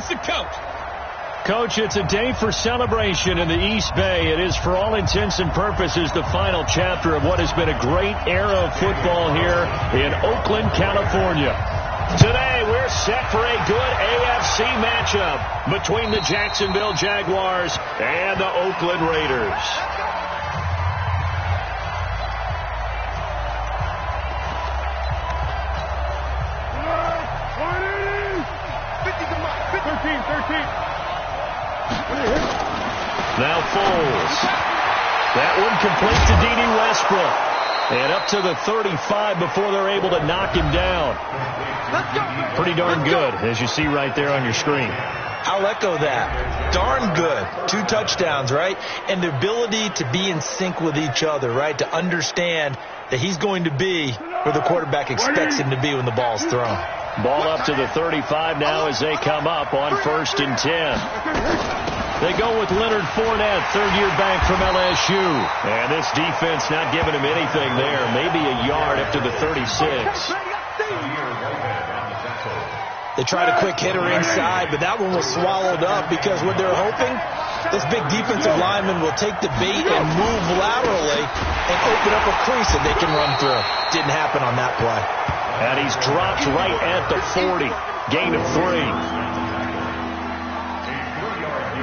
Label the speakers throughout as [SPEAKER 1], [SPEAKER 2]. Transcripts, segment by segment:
[SPEAKER 1] Here's the coach.
[SPEAKER 2] Coach, it's a day for celebration in the East Bay. It is, for all intents and purposes, the final chapter of what has been a great era of football here in Oakland, California. Today, we're set for a good AFC matchup between the Jacksonville Jaguars and the Oakland Raiders. Now Foles. That one complete to D.D. Westbrook. And up to the 35 before they're able to knock him down. Pretty darn good, as you see right there on your screen.
[SPEAKER 3] I'll echo that. Darn good. 2 touchdowns, right? And the ability to be in sync with each other, right? To understand that he's going to be where the quarterback expects him to be when the ball's thrown.
[SPEAKER 2] Ball up to the 35 now as they come up on 1st and 10. They go with Leonard Fournette, third-year back from LSU. And this defense not giving him anything there. Maybe a yard up to the 36.
[SPEAKER 3] They tried a quick hitter inside, but that one was swallowed up because what they're hoping, this big defensive lineman will take the bait and move laterally and open up a crease that they can run through. Didn't happen on that play.
[SPEAKER 2] And he's dropped right at the 40. Gain of 3.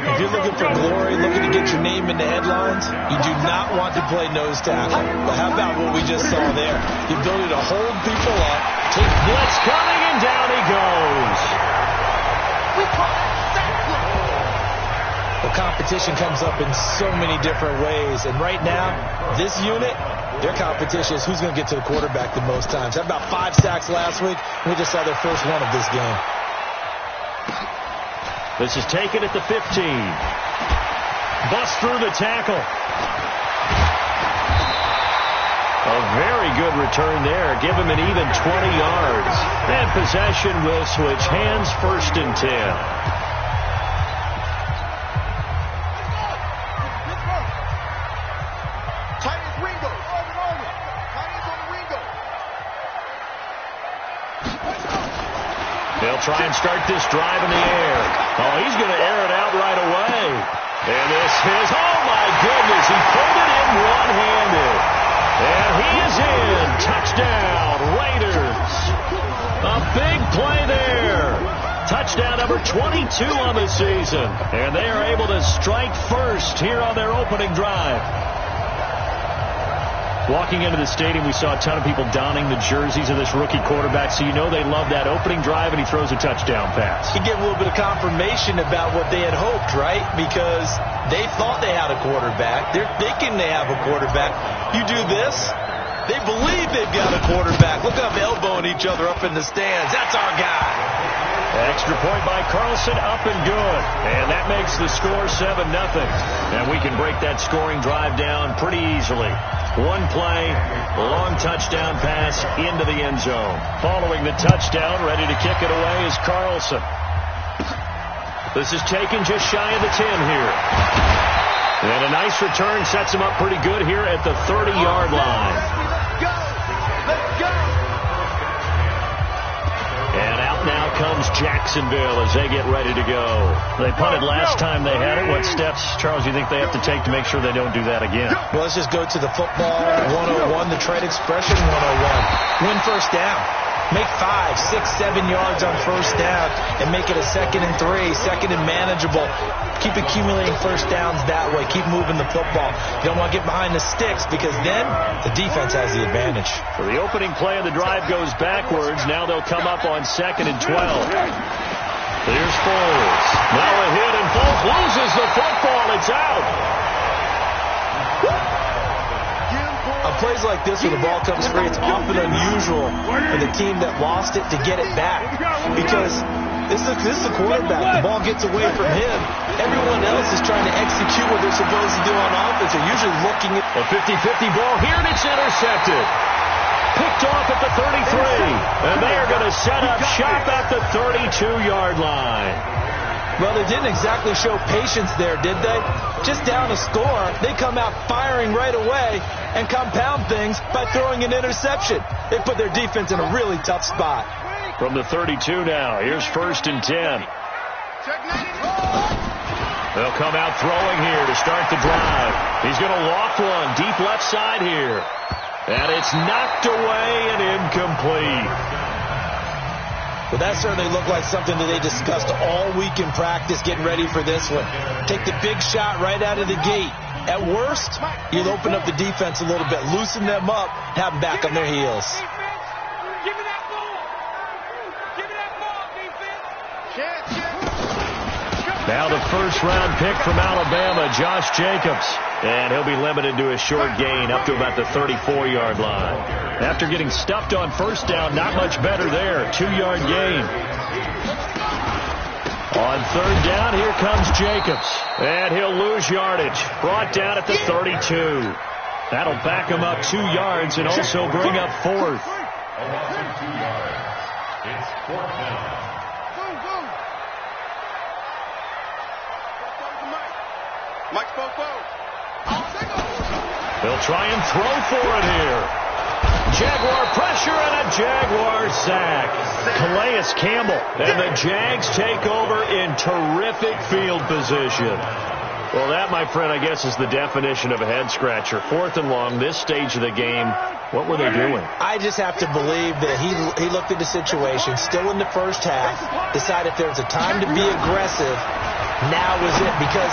[SPEAKER 3] If you're looking for glory, looking to get your name in the headlines, you do not want to play nose tackle. But how about what we just saw there? The ability to hold people up, take
[SPEAKER 2] blitz coming, and down he goes.
[SPEAKER 3] The competition comes up in so many different ways. And right now, this unit, their competition is who's going to get to the quarterback the most times. How about 5 sacks last week? We just saw their first one of this game.
[SPEAKER 2] This is taken at the 15. Bust through the tackle. A very good return there. Give him an even 20 yards. And possession will switch hands, 1st and 10. They'll try and start this drive in the air. Oh, he's going to air it out right away. And this is, oh my goodness, he pulled it in one-handed. And he is in. Touchdown, Raiders. A big play there. Touchdown number 22 on the season. And they are able to strike first here on their opening drive. Walking into the stadium, we saw a ton of people donning the jerseys of this rookie quarterback, so you know they love that opening drive, and he throws a touchdown pass.
[SPEAKER 3] You get a little bit of confirmation about what they had hoped, right? Because they thought they had a quarterback. They're thinking they have a quarterback. You do this, they believe they've got a quarterback. Look up, elbowing each other up in the stands. That's our guy.
[SPEAKER 2] Extra point by Carlson, up and good. And that makes the score 7-0. And we can break that scoring drive down pretty easily. One play, long touchdown pass into the end zone. Following the touchdown, ready to kick it away is Carlson. This is taken just shy of the 10 here. And a nice return sets him up pretty good here at the 30-yard line.
[SPEAKER 1] Let's go!
[SPEAKER 2] And out now comes Jacksonville as they get ready to go. They punted last time they had it. What steps, Charles, you think they have to take to make sure they don't do that again?
[SPEAKER 3] Well, let's just go to the football 101, the trade expression 101. Win first down. Make 5, 6, 7 yards on first down and make it a 2nd and 3, 2nd and manageable. Keep accumulating first downs that way. Keep moving the football. You don't want to get behind the sticks because then the defense has the advantage.
[SPEAKER 2] So the opening play of the drive goes backwards. Now they'll come up on 2nd and 12. Here's Foles. Now a hit, and Foles loses the football. It's out.
[SPEAKER 3] On plays like this where the ball comes free, it's often unusual for the team that lost it to get it back because this is the quarterback. The ball gets away from him. Everyone else is trying to execute what they're supposed to do on offense. They're usually looking at
[SPEAKER 2] a 50-50 ball here, and it's intercepted. Picked off at the 33, and they are going to set up shop at the 32-yard line.
[SPEAKER 3] Well, they didn't exactly show patience there, did they? Just down a score, they come out firing right away and compound things by throwing an interception. They put their defense in a really tough spot.
[SPEAKER 2] From the 32 now, here's 1st and 10. They'll come out throwing here to start the drive. He's going to loft one deep left side here. And it's knocked away and incomplete.
[SPEAKER 3] Well, that certainly looked like something that they discussed all week in practice getting ready for this one. Take the big shot right out of the gate. At worst, you'll open up the defense a little bit, loosen them up, have them back on their heels.
[SPEAKER 1] Give me that ball. Give me that ball, defense.
[SPEAKER 2] Now the first-round pick from Alabama, Josh Jacobs. And he'll be limited to a short gain up to about the 34-yard line. After getting stuffed on first down, not much better there. 2-yard gain. On third down, here comes Jacobs. And he'll lose yardage. Brought down at the 32. That'll back him up 2 yards and also bring up fourth.
[SPEAKER 1] It's fourth down. Mike Spopo.
[SPEAKER 2] They'll try and throw for it here. Jaguar pressure and a Jaguar sack. Calais Campbell. And the Jags take over in terrific field position. Well, that, my friend, I guess is the definition of a head-scratcher. 4th and long, this stage of the game. What were they doing?
[SPEAKER 3] I just have to believe that he looked at the situation, still in the first half, decided if there was a time to be aggressive, now was it, because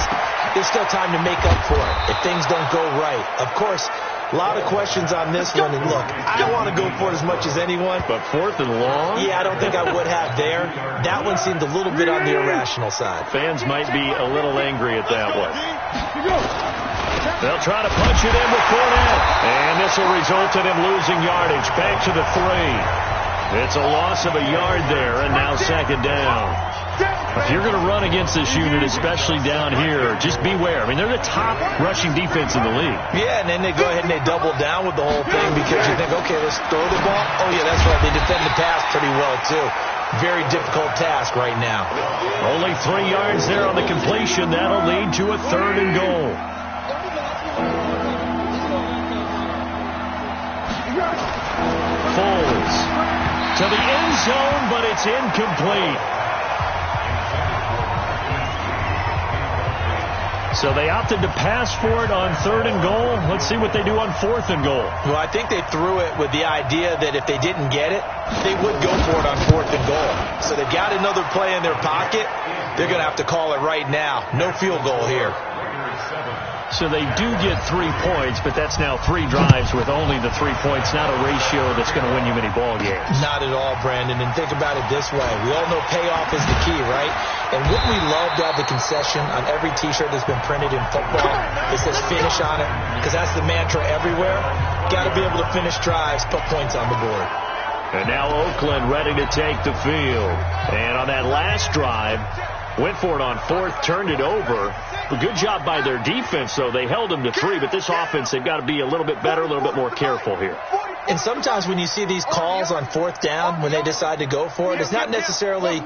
[SPEAKER 3] there's still time to make up for it if things don't go right. Of course, a lot of questions on this one, and look, I want to go for it as much as anyone.
[SPEAKER 2] But 4th and long?
[SPEAKER 3] Yeah, I don't think I would have there. That one seemed a little bit on the irrational side.
[SPEAKER 2] Fans might be a little angry at that one. They'll try to punch it in with Fournette. And this will result in him losing yardage. Back to the 3. It's a loss of a yard there, and now second down. If you're going to run against this unit, especially down here, just beware. I mean, they're the top rushing defense in the league.
[SPEAKER 3] Yeah, and then they go ahead and they double down with the whole thing because you think, okay, let's throw the ball. Oh, yeah, that's right. They defend the pass pretty well, too. Very difficult task right now.
[SPEAKER 2] Only 3 yards there on the completion. That'll lead to a 3rd and goal. Foles to the end zone, but it's incomplete. So they opted to pass for it on 3rd and goal. Let's see what they do on 4th and goal.
[SPEAKER 3] Well, I think they threw it with the idea that if they didn't get it, they would go for it on 4th and goal. So they've got another play in their pocket. They're going to have to call it right now. No field goal here.
[SPEAKER 2] So they do get 3 points, but that's now 3 drives with only the 3 points, not a ratio that's going to win you many ball games.
[SPEAKER 3] Not at all, Brandon. And think about it this way. We all know payoff is the key, right? And wouldn't we love to have the concession on every T-shirt that's been printed in football that says finish on it? Because that's the mantra everywhere. Got to be able to finish drives, put points on the board.
[SPEAKER 2] And now Oakland ready to take the field. And on that last drive, went for it on 4th, turned it over. A good job by their defense, though. They held them to 3, but this offense, they've got to be a little bit better, a little bit more careful here.
[SPEAKER 3] And sometimes when you see these calls on 4th down, when they decide to go for it, it's not necessarily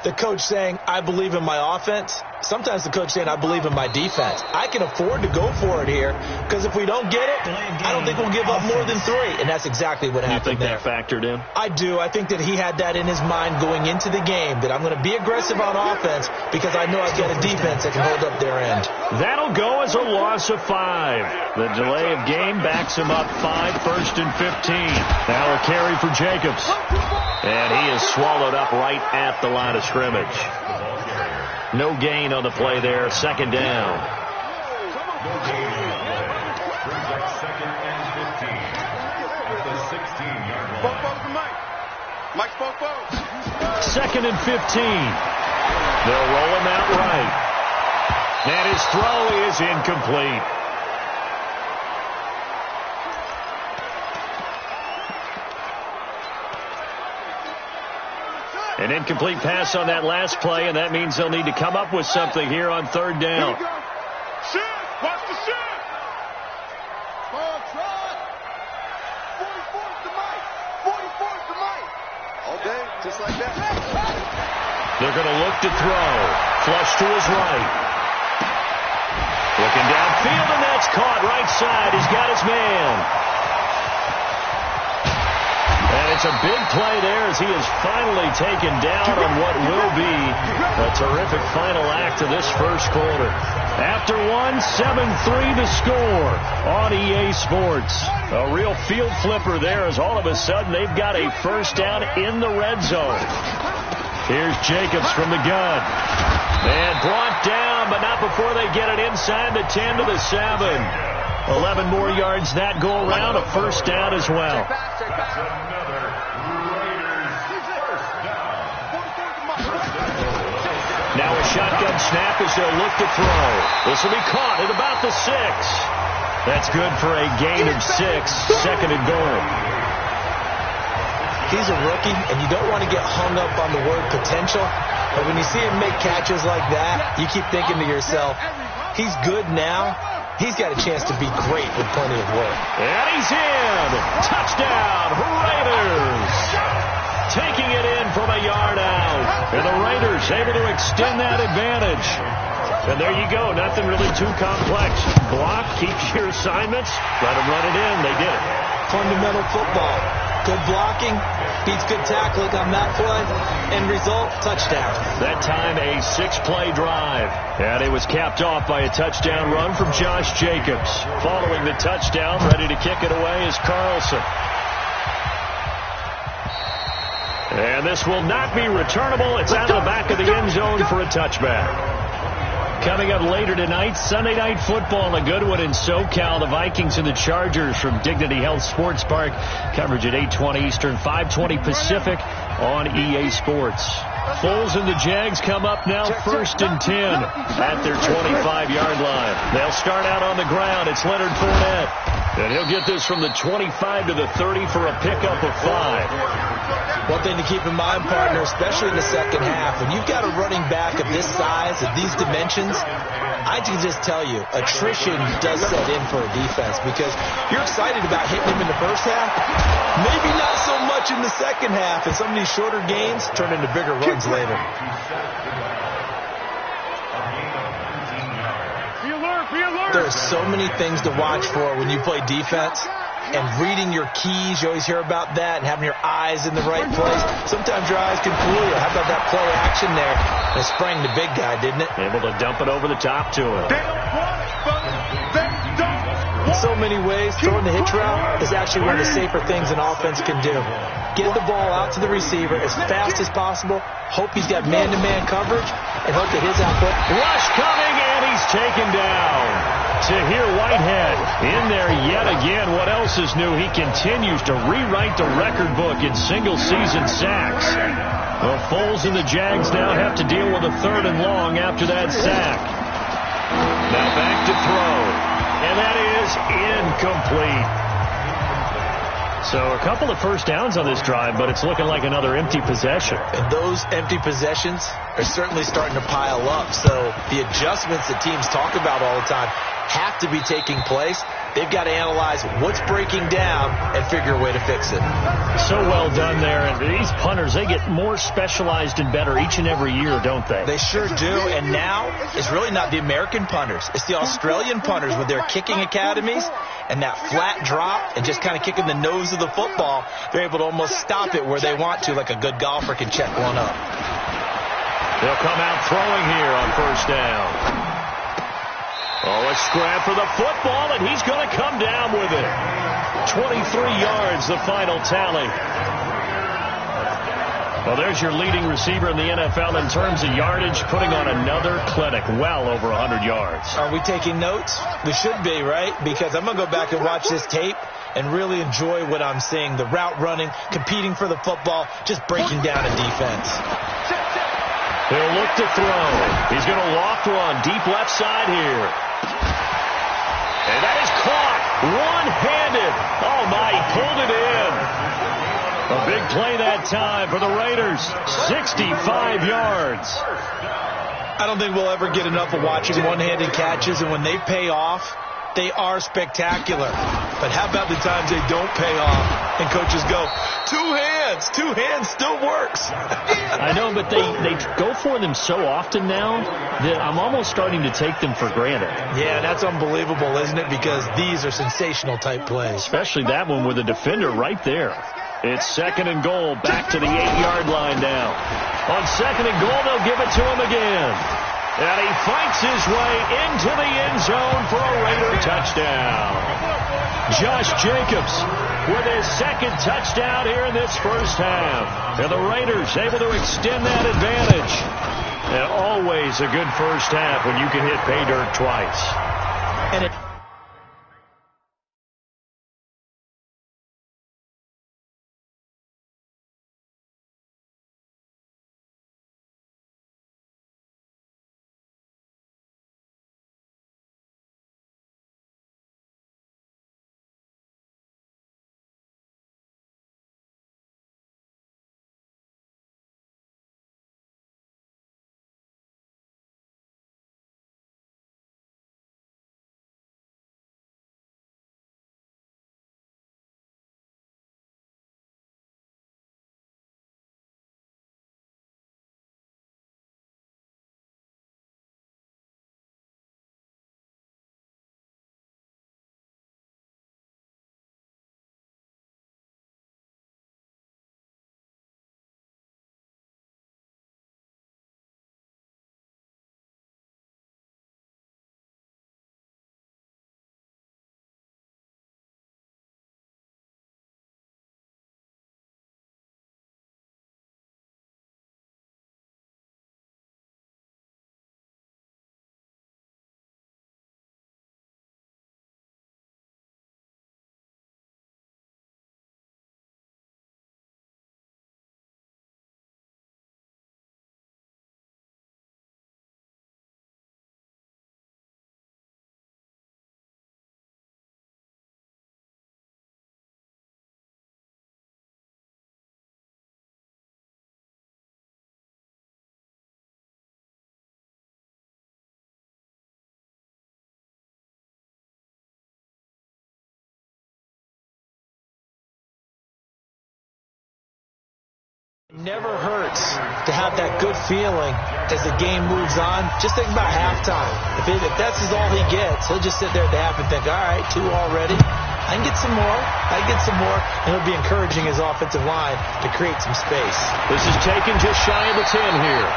[SPEAKER 3] the coach saying, I believe in my offense. Sometimes the coach saying, I believe in my defense. I can afford to go for it here because if we don't get it, I don't think we'll give up more than 3. And that's exactly what happened there.
[SPEAKER 2] You think that factored in?
[SPEAKER 3] I do. I think that he had that in his mind going into the game, that I'm going to be aggressive on offense because I know I've got a defense that can hold up their end.
[SPEAKER 2] That'll go as a loss of 5. The delay of game backs him up 5, 1st and 15. Now a carry for Jacobs. And he is swallowed up right at the line of scrimmage. No gain on the play there. Second down. Second and 15. They'll roll him out right. And his throw is incomplete. An incomplete pass on that last play, and that means they'll need to come up with something here on 3rd down.
[SPEAKER 1] Shift! Watch the shift! Ball trot! 44th to Mike! 44th to Mike! All day, just like that.
[SPEAKER 2] They're going to look to throw. Flush to his right. Looking downfield, and that's caught right side. He's got his man. And And it's a big play there as he is finally taken down on what will be a terrific final act of this first quarter. After one, 7-3 to score on EA Sports. A real field flipper there as all of a sudden they've got a first down in the red zone. Here's Jacobs from the gun. And brought down, but not before they get it inside the 10 to the 7. 11 more yards that go around, a first down as well. Now a shotgun snap as they'll look to throw. This will be caught at about the 6. That's good for a gain of 6, second and goal.
[SPEAKER 3] He's a rookie, and you don't want to get hung up on the word potential. But when you see him make catches like that, you keep thinking to yourself, he's good now. He's got a chance to be great with plenty of work.
[SPEAKER 2] And he's in. Touchdown, Raiders. Taking it in from a yard out. And the Raiders able to extend that advantage. And there you go. Nothing really too complex. Block, keep your assignments. Let them run it in. They did it.
[SPEAKER 3] Fundamental football. Good blocking, beats good tackling on that play, and result, touchdown.
[SPEAKER 2] That time a 6-play drive. And it was capped off by a touchdown run from Josh Jacobs. Following the touchdown, ready to kick it away is Carlson. And this will not be returnable. It's out of the back of the end zone for a touchback. Coming up later tonight, Sunday Night Football, a good one in SoCal. The Vikings and the Chargers from Dignity Health Sports Park. Coverage at 8:20 Eastern, 5:20 Pacific on EA Sports. Foles and the Jags come up now, 1st and 10 at their 25-yard line. They'll start out on the ground. It's Leonard Fournette. And he'll get this from the 25 to the 30 for a pickup of 5.
[SPEAKER 3] One thing to keep in mind, partner, especially in the second half, when you've got a running back of this size, of these dimensions, I can just tell you, attrition does set in for a defense because you're excited about hitting him in the first half. Maybe not so much in the second half, and some of these shorter gains turn into bigger runs later. There are so many things to watch for when you play defense. And reading your keys, you always hear about that, and having your eyes in the right place. Sometimes your eyes can fool you. How about that play action there? It sprang the big guy, didn't it?
[SPEAKER 2] Able to dump it over the top to him.
[SPEAKER 3] In so many ways, throwing the hitch route is actually one of the safer things an offense can do. Get the ball out to the receiver as fast as possible, hope he's got man-to-man coverage, and hope that his output.
[SPEAKER 2] Rush coming, and he's taken down. Tahir Whitehead in there yet again. What else is new? He continues to rewrite the record book in single-season sacks. Well, Foles and the Jags now have to deal with a 3rd and long after that sack. Now back to throw. And that is incomplete. So a couple of first downs on this drive, but it's looking like another empty possession.
[SPEAKER 3] And those empty possessions are certainly starting to pile up. So the adjustments that teams talk about all the time have to be taking place. They've got to analyze what's breaking down and figure a way to fix it.
[SPEAKER 2] So well done there. And these punters, they get more specialized and better each and every year, don't they?
[SPEAKER 3] They sure do. And now it's really not the American punters. It's the Australian punters with their kicking academies and that flat drop and just kind of kicking the nose of the football. They're able to almost stop it where they want to, like a good golfer can check one up.
[SPEAKER 2] They'll come out throwing here on first down. Oh, a scrap for the football, and he's going to come down with it. 23 yards, the final tally. Well, there's your leading receiver in the NFL in terms of yardage, putting on another clinic, well over 100 yards.
[SPEAKER 3] Are we taking notes? We should be, right? Because I'm going to go back and watch this tape and really enjoy what I'm seeing. The route running, competing for the football, just breaking down a defense.
[SPEAKER 2] He'll look to throw. He's going to loft one deep left side here. And that is caught one-handed. Oh, my, he pulled it in. A big play that time for the Raiders. 65 yards.
[SPEAKER 3] I don't think we'll ever get enough of watching one-handed catches, and when they pay off, they are spectacular. But how about the times they don't pay off and coaches go, two hands still works.
[SPEAKER 2] I know, but they go for them so often now that I'm almost starting to take them for granted.
[SPEAKER 3] Yeah, that's unbelievable, isn't it? Because these are sensational type plays.
[SPEAKER 2] Especially that one with the defender right there. It's second and goal, back to the 8-yard line now. On second and goal, they'll give it to him again. And he fights his way into the end zone for a Raider touchdown. Josh Jacobs with his second touchdown here in this first half. And the Raiders able to extend that advantage. And always a good first half when you can hit pay dirt twice.
[SPEAKER 3] And it never hurts to have that good feeling as the game moves on. Just think about halftime. If that's all he gets, he'll just sit there at the half and think, all right, 2 already. I can get some more. And he'll be encouraging his offensive line to create some space.
[SPEAKER 2] This is taken just shy of the 10 here.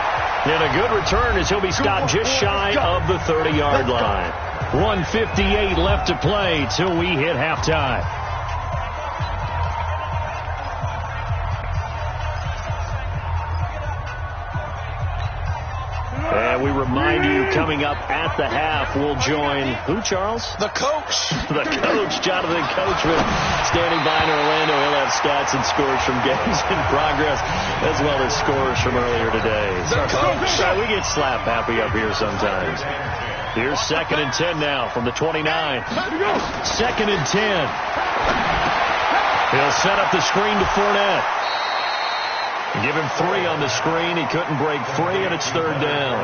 [SPEAKER 2] And a good return as he'll be stopped just shy of the 30-yard line. 1:58 left to play till we hit halftime. And we remind you, coming up at the half, we'll join who, Charles?
[SPEAKER 3] The coach.
[SPEAKER 2] The coach, Jonathan Coachman, standing by in Orlando. He'll have stats and scores from games in progress, as well as scores from earlier today.
[SPEAKER 3] The coach.
[SPEAKER 2] We get slap happy up here sometimes. Here's second and 10 now from the 29. Second and 10. He'll set up the screen to Fournette. Give him 3 on the screen. He couldn't break free, and it's third down.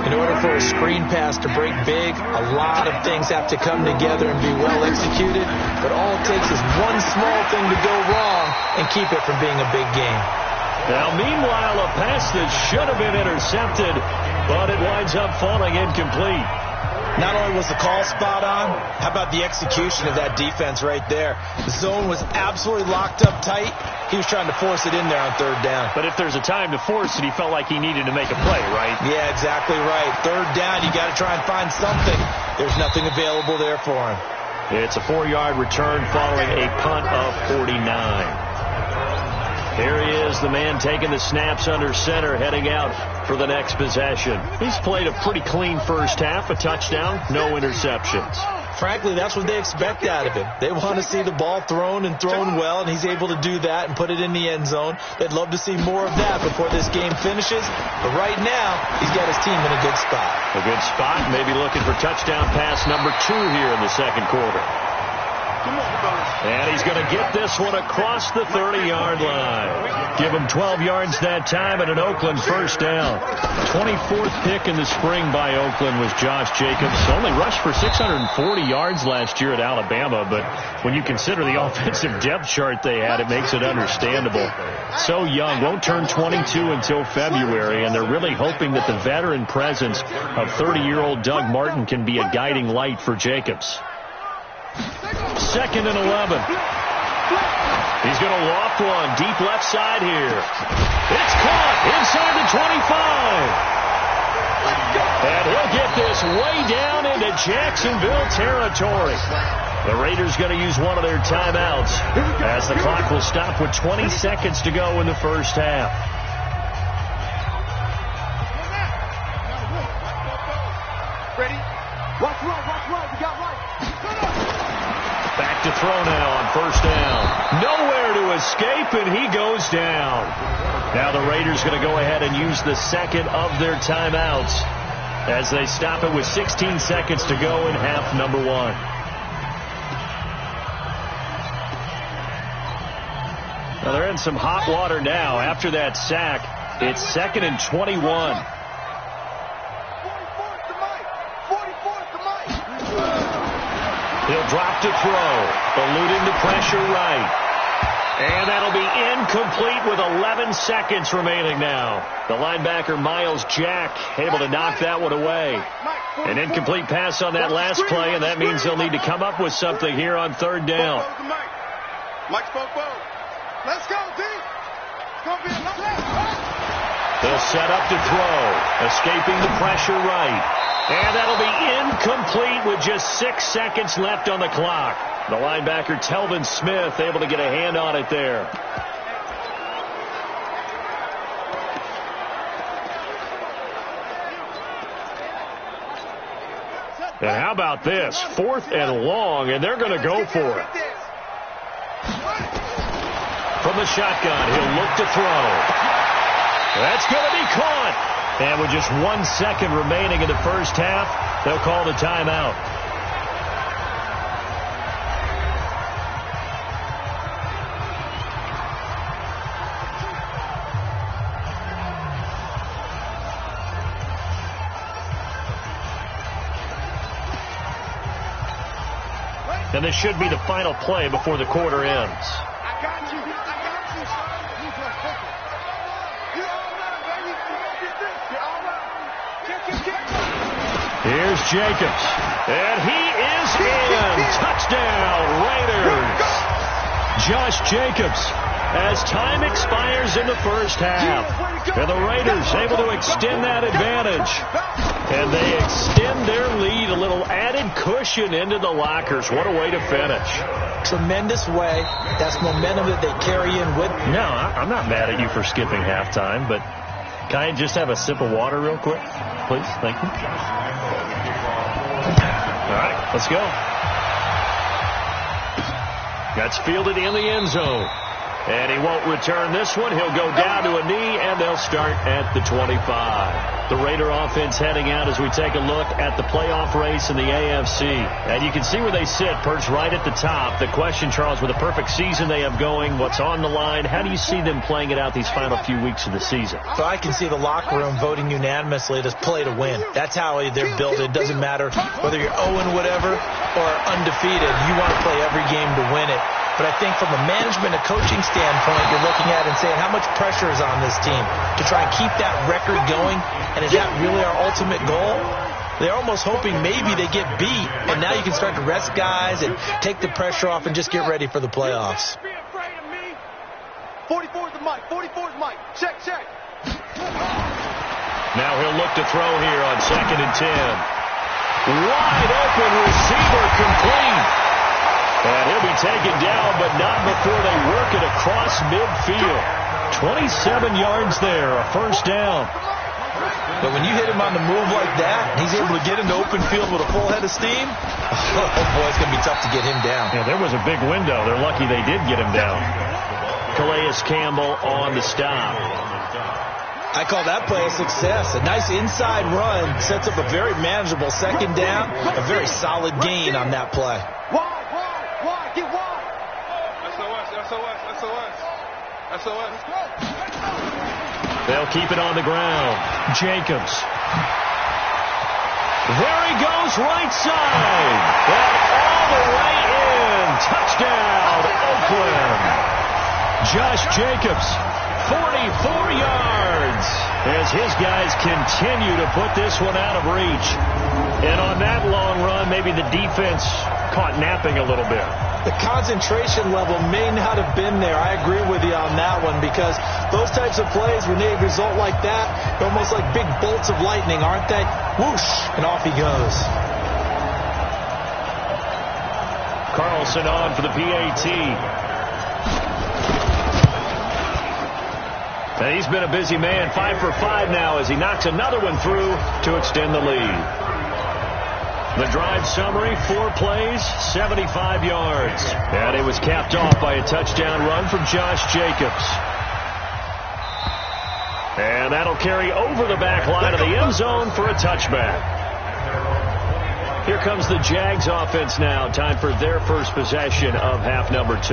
[SPEAKER 3] In order for a screen pass to break big, a lot of things have to come together and be well executed. But all it takes is one small thing to go wrong and keep it from being a big game.
[SPEAKER 2] Now, meanwhile, a pass that should have been intercepted, but it winds up falling incomplete.
[SPEAKER 3] Not only was the call spot on, how about the execution of that defense right there? The zone was absolutely locked up tight. He was trying to force it in there on third down.
[SPEAKER 2] But if there's a time to force it, he felt like he needed to make a play, right?
[SPEAKER 3] Yeah, exactly right. Third down, you got to try and find something. There's nothing available there for him.
[SPEAKER 2] It's a 4-yard return following a punt of 49. Here he is, the man taking the snaps under center, heading out for the next possession. He's played a pretty clean first half, a touchdown, no interceptions.
[SPEAKER 3] Frankly, that's what they expect out of him. They want to see the ball thrown and thrown well, and he's able to do that and put it in the end zone. They'd love to see more of that before this game finishes. But right now, he's got his team in a good spot.
[SPEAKER 2] A good spot, maybe looking for touchdown pass number 2 here in the second quarter. And he's going to get this one across the 30-yard line. Give him 12 yards that time and an Oakland first down. 24th pick in the spring by Oakland was Josh Jacobs. Only rushed for 640 yards last year at Alabama, but when you consider the offensive depth chart they had, it makes it understandable. So young, won't turn 22 until February, and they're really hoping that the veteran presence of 30-year-old Doug Martin can be a guiding light for Jacobs. Second and 11. He's going to loft one deep left side here. It's caught inside the 25. And he'll get this way down into Jacksonville territory. The Raiders going to use one of their timeouts as the clock will stop with 20 seconds to go in the first half.
[SPEAKER 1] Ready? Watch right. We got right.
[SPEAKER 2] Back to throw now on first down. Nowhere to escape, and he goes down. Now the Raiders going to go ahead and use the second of their timeouts as they stop it with 16 seconds to go in half number one. Now they're in some hot water now after that sack. It's 2nd and 21. He'll drop to throw. Elude into pressure right. And that'll be incomplete with 11 seconds remaining now. The linebacker, Miles Jack, able to knock that one away. An incomplete pass on that last play, and that means they'll need to come up with something here on third down.
[SPEAKER 1] Mike spoke well. Let's go, D.
[SPEAKER 2] They'll set up to throw. Escaping the pressure right. And that'll be incomplete with just 6 seconds left on the clock. The linebacker, Telvin Smith, able to get a hand on it there. And how about this? 4th and long, and they're going to go for it. From the shotgun, he'll look to throw. That's going to be caught. And with just 1 second remaining in the first half, they'll call the timeout. And this should be the final play before the quarter ends.
[SPEAKER 1] I got you.
[SPEAKER 2] Here's Jacobs. And he is in. Touchdown, Raiders. Josh Jacobs as time expires in the first half. And the Raiders able to extend that advantage. And they extend their lead, a little added cushion into the lockers. What a way to finish.
[SPEAKER 3] Tremendous way. That's momentum that they carry in with.
[SPEAKER 2] No, I'm not mad at you for skipping halftime, but can I just have a sip of water real quick, please? Thank you. All right, let's go. That's fielded in the end zone. And he won't return this one. He'll go down to a knee, and they'll start at the 25. The Raider offense heading out as we take a look at the playoff race in the AFC. And you can see where they sit, perched right at the top. The question, Charles, with a perfect season they have going, what's on the line, how do you see them playing it out these final few weeks of the season?
[SPEAKER 3] So I can see the locker room voting unanimously to play to win. That's how they're built. It doesn't matter whether you're 0 whatever or undefeated. You want to play every game to win it. But I think from a management and coaching standpoint, you're looking at it and saying how much pressure is on this team to try and keep that record going. And is that really our ultimate goal? They're almost hoping maybe they get beat, and now you can start to rest guys and take the pressure off and just get ready for the playoffs.
[SPEAKER 1] 44's the mic. 44's mic. Check.
[SPEAKER 2] Now he'll look to throw here on 2nd and 10. Wide open receiver complete. And he'll be taken down, but not before they work it across midfield. 27 yards there, a first down.
[SPEAKER 3] But when you hit him on the move like that, he's able to get into open field with a full head of steam. Oh, boy, it's going to be tough to get him down.
[SPEAKER 2] Yeah, there was a big window. They're lucky they did get him down. Calais Campbell on the stop.
[SPEAKER 3] I call that play a success. A nice inside run sets up a very manageable second down. A very solid gain on that play.
[SPEAKER 1] Wide, get wide. SOS.
[SPEAKER 2] They'll keep it on the ground. Jacobs. There he goes, right side. And all the way in. Touchdown, Oakland. Josh Jacobs 44 yards as his guys continue to put this one out of reach. And on that long run, maybe the defense caught napping a little bit.
[SPEAKER 3] The concentration level may not have been there. I agree with you on that one, because those types of plays, when they result like that, they're almost like big bolts of lightning, aren't they? Whoosh, and off he goes.
[SPEAKER 2] Carlson on for the PAT. And he's been a busy man, 5 for 5 now as he knocks another one through to extend the lead. The drive summary, 4 plays, 75 yards. And it was capped off by a touchdown run from Josh Jacobs. And that'll carry over the back line of the end zone for a touchback. Here comes the Jags offense now. Time for their first possession of half number 2.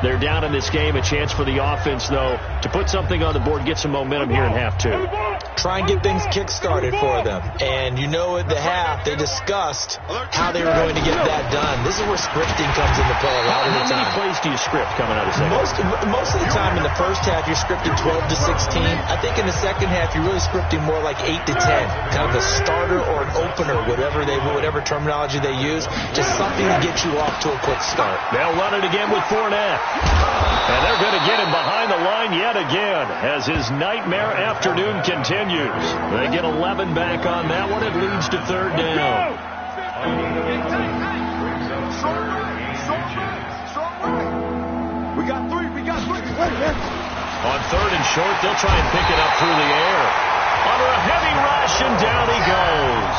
[SPEAKER 2] They're down in this game. A chance for the offense, though, to put something on the board, get some momentum here in half 2.
[SPEAKER 3] Try and get things kick-started for them. And you know at the half, they discussed how they were going to get that done. This is where scripting comes into play a lot of the time.
[SPEAKER 2] How many plays do you script coming out of second?
[SPEAKER 3] Most of the time in the first half, you're scripting 12 to 16. I think in the second half, you're really scripting more like 8 to 10. Kind of a starter or an opener, whatever terminology they use, just something to get you off to a quick start.
[SPEAKER 2] They'll run it again with Fournette. And they're going to get him behind the line yet again as his nightmare afternoon continues. They get 11 back on that one. It leads to third down.
[SPEAKER 1] We got three.
[SPEAKER 2] On third and short, they'll try and pick it up through the air. Under a heavy rush, and down he goes.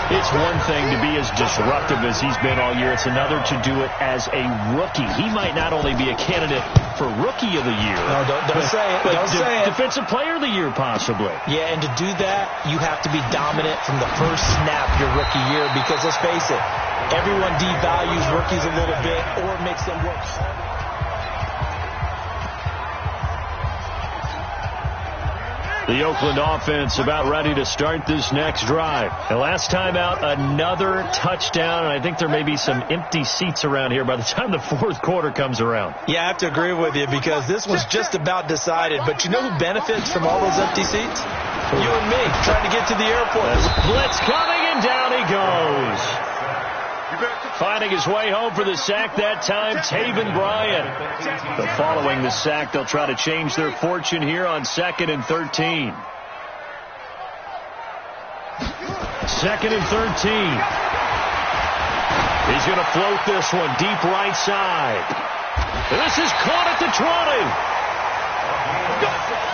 [SPEAKER 2] It's one thing to be as disruptive as he's been all year. It's another to do it as a rookie. He might not only be a candidate for Rookie of the Year.
[SPEAKER 3] No, don't say it. Don't say it.
[SPEAKER 2] Defensive Player of the Year, possibly.
[SPEAKER 3] Yeah, and to do that, you have to be dominant from the first snap your rookie year, because let's face it, everyone devalues rookies a little bit or makes them work harder.
[SPEAKER 2] The Oakland offense about ready to start this next drive. The last time out, another touchdown, and I think there may be some empty seats around here by the time the fourth quarter comes around.
[SPEAKER 3] Yeah, I have to agree with you, because this was just about decided. But you know who benefits from all those empty seats? You and me, trying to get to the airport.
[SPEAKER 2] Blitz coming, and down he goes. Finding his way home for the sack that time, Taven Bryan. But following the sack, they'll try to change their fortune here on 2nd and 13. 2nd and 13. He's going to float this one deep right side. This is caught at the 20.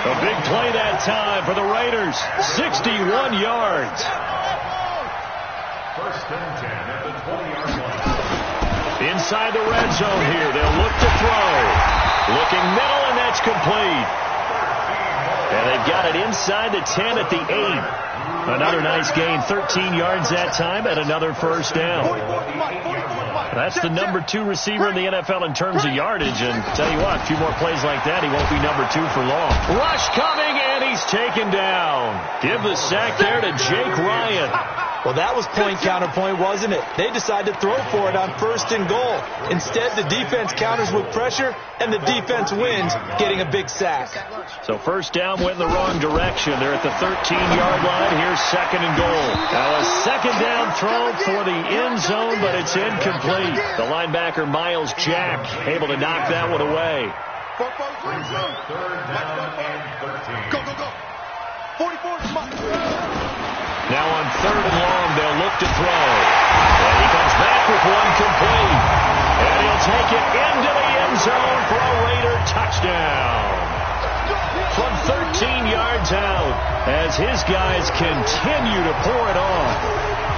[SPEAKER 2] A big play that time for the Raiders. 61 yards.
[SPEAKER 4] First and 10 at the 20-yard line.
[SPEAKER 2] Inside the red zone here. They'll look to throw. Looking middle, and that's complete. And they've got it inside the 10 at the 8. Another nice gain. 13 yards that time, and another first down. That's the number 2 receiver in the NFL in terms of yardage. And tell you what, a few more plays like that, he won't be number 2 for long. Rush coming, and he's taken down. Give the sack there to Jake Ryan.
[SPEAKER 3] Well, that was point counterpoint, wasn't it? They decided to throw for it on 1st and goal. Instead, the defense counters with pressure, and the defense wins, getting a big sack.
[SPEAKER 2] So first down went in the wrong direction. They're at the 13-yard line. Here's 2nd and goal. Now a second down throw for the end zone, but it's incomplete. The linebacker, Miles Jack, able to knock that one away.
[SPEAKER 4] Third down and 13.
[SPEAKER 1] Go. 44.
[SPEAKER 2] Now on 3rd and long, they'll look to throw. And he comes back with one complete. And he'll take it into the end zone for a Raider touchdown. From 13 yards out, as his guys continue to pour it on.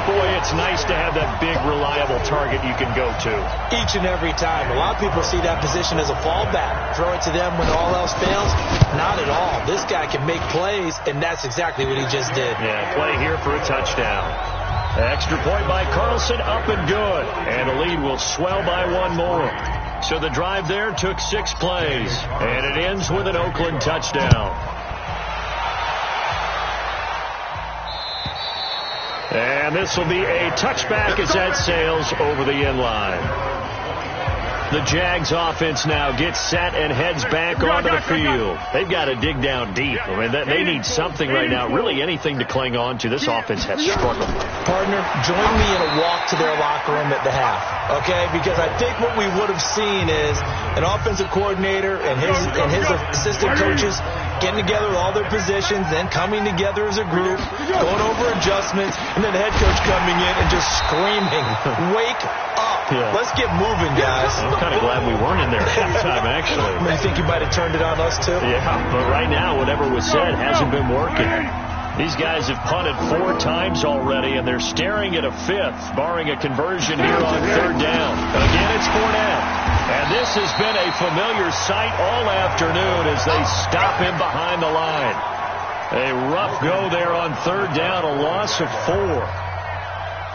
[SPEAKER 2] Boy, it's nice to have that big, reliable target you can go to.
[SPEAKER 3] Each and every time. A lot of people see that position as a fallback. Throw it to them when all else fails. Not at all. This guy can make plays, and that's exactly what he just did.
[SPEAKER 2] Yeah, play here for a touchdown. Extra point by Carlson, up and good. And the lead will swell by one more. So the drive there took 6 plays, and it ends with an Oakland touchdown. And this will be a touchback as that sails over the end line. The Jags offense now gets set and heads back onto the field. They've got to dig down deep. I mean, they need something right now, really anything to cling on to. This offense has struggled.
[SPEAKER 3] Partner, join me in a walk to their locker room at the half, okay? Because I think what we would have seen is an offensive coordinator and his assistant coaches getting together with all their positions, then coming together as a group, going over adjustments, and then the head coach coming in and just screaming, "Wake up. Yeah. Let's get moving, guys."
[SPEAKER 2] I'm kind of glad we weren't in there at the time, actually.
[SPEAKER 3] I think you might have turned it on us, too.
[SPEAKER 2] Yeah, but right now, whatever was said hasn't been working. These guys have punted 4 times already, and they're staring at a 5th, barring a conversion here on 3rd down. Again, it's Fournette. And this has been a familiar sight all afternoon as they stop him behind the line. A rough go there on 3rd down, a loss of 4.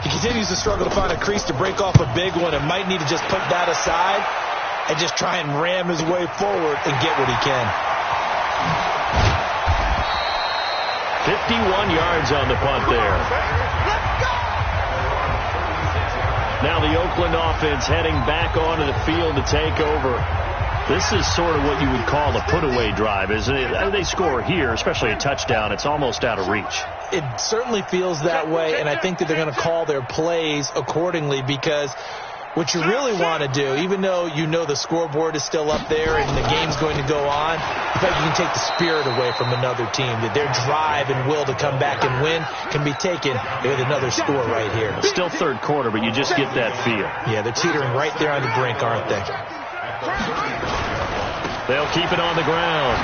[SPEAKER 3] He continues to struggle to find a crease to break off a big one and might need to just put that aside and just try and ram his way forward and get what he can.
[SPEAKER 2] 51 yards on the punt there. Now the Oakland offense heading back onto the field to take over. This is sort of what you would call a put-away drive, isn't it? They score here, especially a touchdown. It's almost out of reach.
[SPEAKER 3] It certainly feels that way, and I think that they're going to call their plays accordingly because what you really want to do, even though you know the scoreboard is still up there and the game's going to go on, in fact, you can take the spirit away from another team, that their drive and will to come back and win can be taken with another score right here.
[SPEAKER 2] Still 3rd quarter, but you just get that feel.
[SPEAKER 3] Yeah, they're teetering right there on the brink, aren't they?
[SPEAKER 2] They'll keep it on the ground.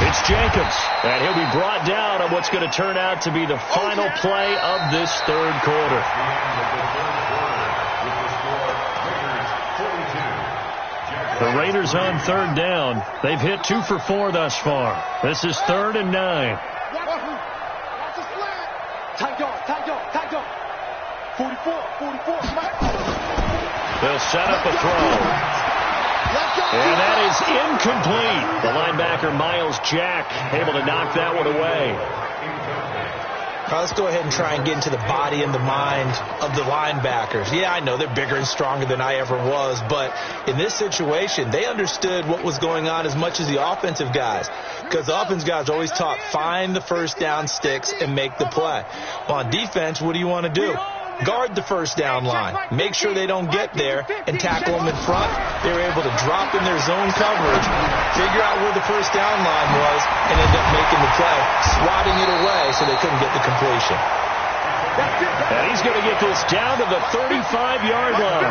[SPEAKER 2] It's Jacobs, and he'll be brought down on what's going to turn out to be the final play of this 3rd quarter. The Raiders on 3rd down. They've hit 2 for 4 thus far. This is 3rd and 9. They'll set up a throw. And that is incomplete. The linebacker, Miles Jack, able to knock that one away.
[SPEAKER 3] Now let's go ahead and try and get into the body and the mind of the linebackers. Yeah, I know they're bigger and stronger than I ever was, but in this situation, they understood what was going on as much as the offensive guys, because the offensive guys are always taught, find the first down sticks and make the play. Well, on defense, what do you want to do? Guard the first down line. Make sure they don't get there and tackle them in front. They were able to drop in their zone coverage, figure out where the first down line was, and end up making the play, swatting it away so they couldn't get the completion.
[SPEAKER 2] And he's going to get this down to the 35-yard line.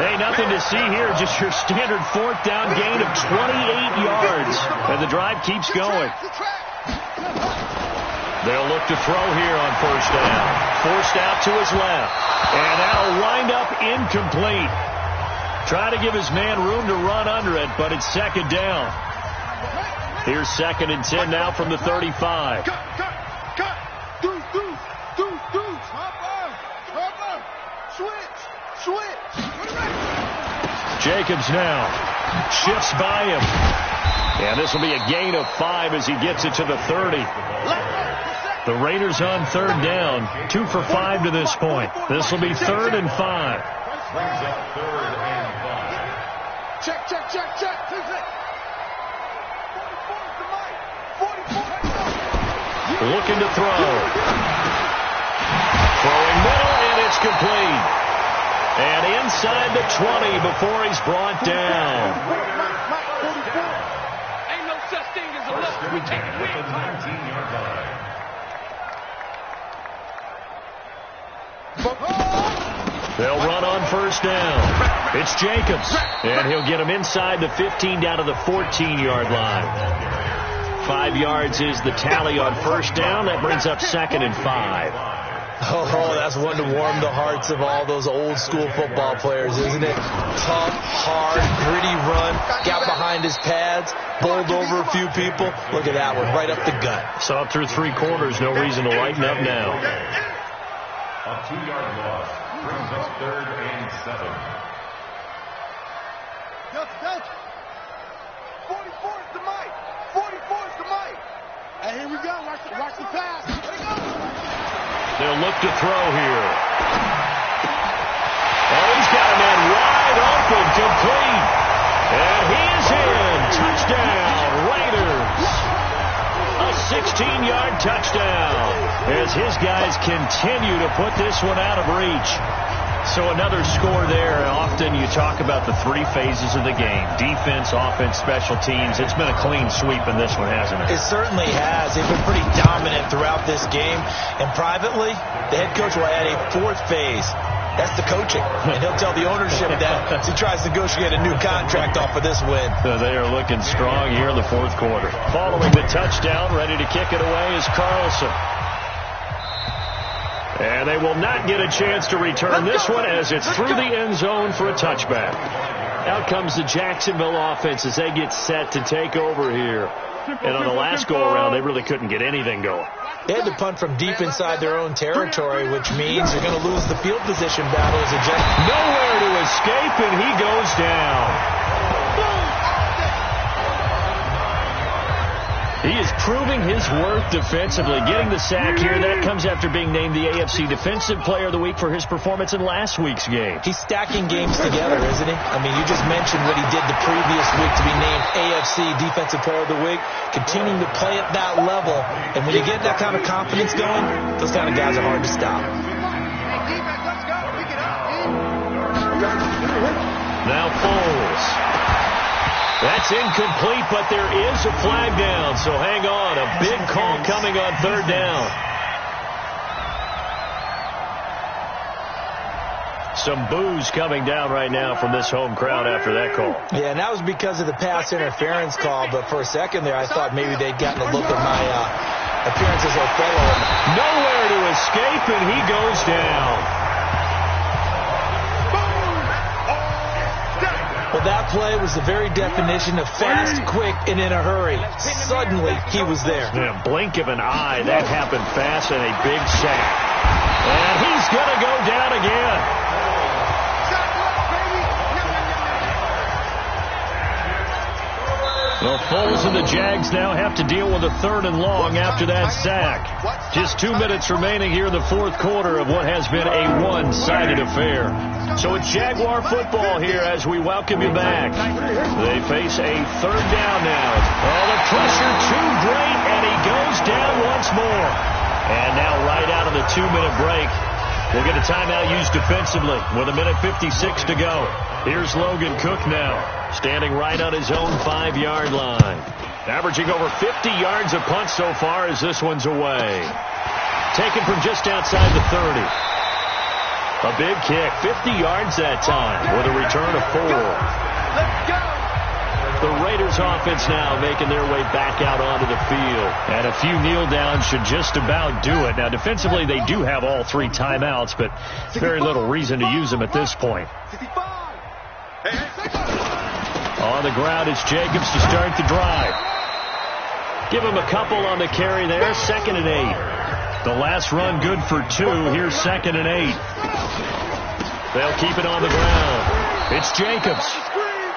[SPEAKER 2] Hey, nothing to see here, just your standard 4th down gain of 28 yards. And the drive keeps going. They'll look to throw here on 1st down. Forced out to his left. And that'll wind up incomplete. Trying to give his man room to run under it, but it's 2nd down. Here's 2nd and 10 now from the 35. Jacobs now shifts by him. And this will be a gain of 5 as he gets it to the 30. The Raiders on 3rd down, 2 for 5 to this point. This will be 3rd and 5.
[SPEAKER 1] Check.
[SPEAKER 2] Looking to throw. Throwing middle, and it's complete. And inside the 20 before he's brought down.
[SPEAKER 1] Ain't no such thing as a look. We take it with 19-yard line.
[SPEAKER 2] They'll run on 1st down. It's Jacobs, and he'll get him inside the 15 down to the 14-yard line. 5 yards is the tally on 1st down. That brings up 2nd and 5.
[SPEAKER 3] Oh, that's one to warm the hearts of all those old school football players, isn't it? Tough, hard, gritty run, got behind his pads, bowled over a few people. Look at that one, right up the gut.
[SPEAKER 2] So through 3 quarters, no reason to lighten up now.
[SPEAKER 4] A 2-yard loss brings us 3rd and 7.
[SPEAKER 1] Dutch. 44 is the mic. 44 is the mic. And here we go. Watch the pass. Here we go.
[SPEAKER 2] They'll look to throw here. Oh, he's got a man wide open, complete. Touchdown, Raiders. A 16-yard touchdown as his guys continue to put this one out of reach. So another score there. Often you talk about the three phases of the game: defense, offense, special teams. It's been a clean sweep in this one, hasn't it?
[SPEAKER 3] It certainly has. They've been pretty dominant throughout this game. And privately, the head coach will add a fourth phase. That's the coaching. And he'll tell the ownership that as he tries to negotiate a new contract off of this win.
[SPEAKER 2] So they are looking strong here in the fourth quarter. Following the touchdown, ready to kick it away is Carlson. And they will not get a chance to return this one as it's through the end zone for a touchback. Out comes the Jacksonville offense as they get set to take over here. And on the last go-around, they really couldn't get anything going.
[SPEAKER 3] They had to punt from deep inside their own territory, which means you're going to lose the field position battle as a Jet.
[SPEAKER 2] Nowhere to escape, and he goes down. He is proving his worth defensively, getting the sack here. That comes after being named the AFC Defensive Player of the Week for his performance in last week's game.
[SPEAKER 3] He's stacking games together, isn't he? I mean, you just mentioned what he did the previous week to be named AFC Defensive Player of the Week, continuing to play at that level. And when you get that kind of confidence going, those kind of guys are hard to stop.
[SPEAKER 2] Now Foles. That's incomplete, but there is a flag down, so hang on. A big call coming on third down. Some boos coming down right now from this home crowd after that call.
[SPEAKER 3] Yeah, and that was because of the pass interference call, but for a second there I thought maybe they'd gotten a look at my appearance as Othello.
[SPEAKER 2] Nowhere to escape, and he goes down.
[SPEAKER 3] Well, that play was the very definition of fast, quick, and in a hurry. Suddenly, he was there.
[SPEAKER 2] In a blink of an eye, that happened fast, and a big sack. And he's going to go down again. Well, Foles and the Jags now have to deal with a 3rd and long after that sack. Just 2 minutes remaining here in the fourth quarter of what has been a one-sided affair. So it's Jaguar football here as we welcome you back. They face a 3rd down now. Oh, the pressure too great, and he goes down once more. And now right out of the 2-minute break, we'll get a timeout used defensively with 1:56 to go. Here's Logan Cook now, standing right on his own 5-yard line. Averaging over 50 yards a punt so far as this one's away. Taken from just outside the 30. A big kick, 50 yards that time with a return of 4.
[SPEAKER 1] Let's go!
[SPEAKER 2] The Raiders offense now making their way back out onto the field. And a few kneel downs should just about do it. Now, defensively, they do have all 3 timeouts, but very little reason to use them at this point. On the ground, it's Jacobs to start the drive. Give him a couple on the carry there, 2nd and 8. The last run good for 2. Here's 2nd and 8. They'll keep it on the ground. It's Jacobs.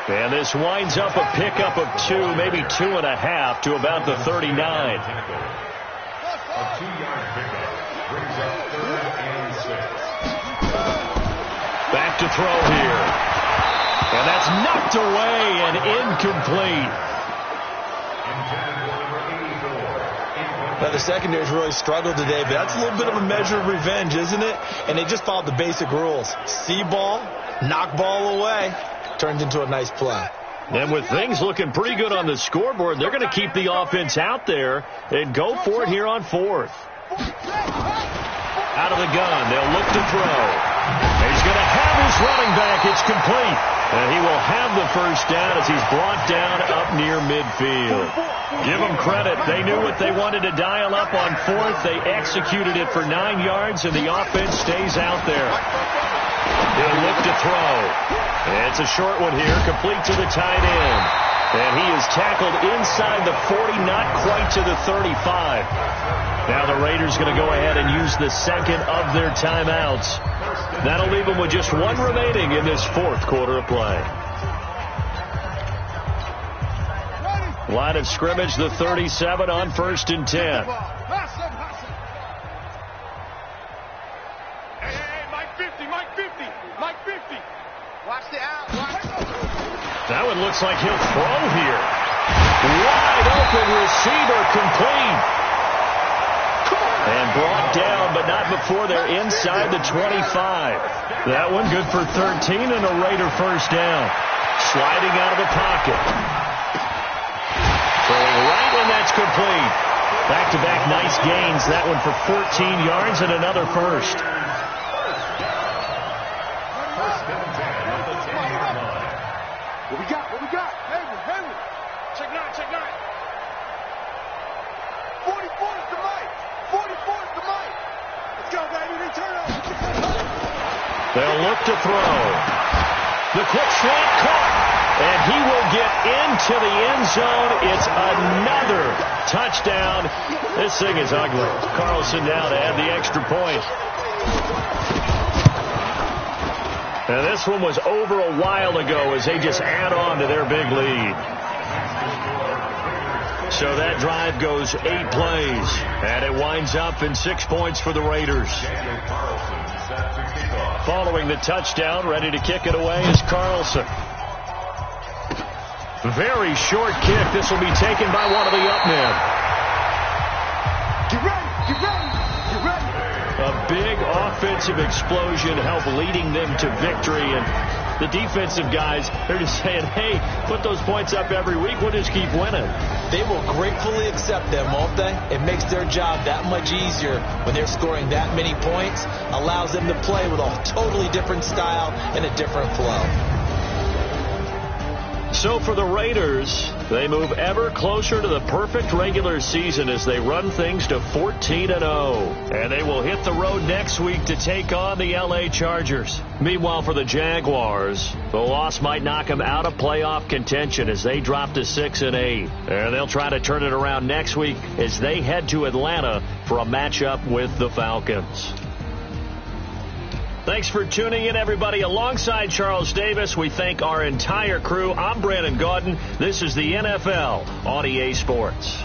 [SPEAKER 2] And this winds up a pickup of 2, maybe 2.5 to about the 39.
[SPEAKER 4] A 2-yard pickup brings up 3rd and 6.
[SPEAKER 2] Back to throw here. And that's knocked away and incomplete.
[SPEAKER 3] Now, the secondary's really struggled today, but that's a little bit of a measure of revenge, isn't it? And they just followed the basic rules. See ball, knock ball away. Turns into a nice play.
[SPEAKER 2] And with things looking pretty good on the scoreboard, they're going to keep the offense out there and go for it here on 4th. Out of the gun, they'll look to throw. He's going to have his running back. It's complete. And he will have the first down as he's brought down up near midfield. Give them credit. They knew what they wanted to dial up on 4th. They executed it for 9 yards, and the offense stays out there. They'll look to throw. And it's a short one here, complete to the tight end. And he is tackled inside the 40, not quite to the 35. Now the Raiders going to go ahead and use the 2nd of their timeouts. That'll leave them with just 1 remaining in this 4th quarter of play. Line of scrimmage, the 37 on 1st and 10. That one looks like he'll throw here. Wide open receiver complete. And brought down, but not before they're inside the 25. That one good for 13 and a Raider first down. Sliding out of the pocket. Throwing right, and that's complete. Back-to-back nice gains. That one for 14 yards and another first.
[SPEAKER 1] What we got? What we got? Hayward. Check nine. 44 is the mic. 44 is the mic. Let's go, baby. Return up.
[SPEAKER 2] They'll look to throw. The quick slant caught. And he will get into the end zone. It's another touchdown. This thing is ugly. Carlson now to add the extra point. And this one was over a while ago as they just add on to their big lead. So that drive goes 8 plays. And it winds up in 6 points for the Raiders. Following the touchdown, ready to kick it away is Carlson. Very short kick. This will be taken by one of the up men.
[SPEAKER 1] Get ready.
[SPEAKER 2] A big offensive explosion helped leading them to victory. And the defensive guys, they're just saying, hey, put those points up every week. We'll just keep winning.
[SPEAKER 3] They will gratefully accept them, won't they? It makes their job that much easier when they're scoring that many points. Allows them to play with a totally different style and a different flow.
[SPEAKER 2] So for the Raiders, they move ever closer to the perfect regular season as they run things to 14-0. And they will hit the road next week to take on the LA Chargers. Meanwhile, for the Jaguars, the loss might knock them out of playoff contention as they drop to 6-8. And they'll try to turn it around next week as they head to Atlanta for a matchup with the Falcons. Thanks for tuning in, everybody. Alongside Charles Davis, we thank our entire crew. I'm Brandon Gaudin. This is the NFL on EA Sports.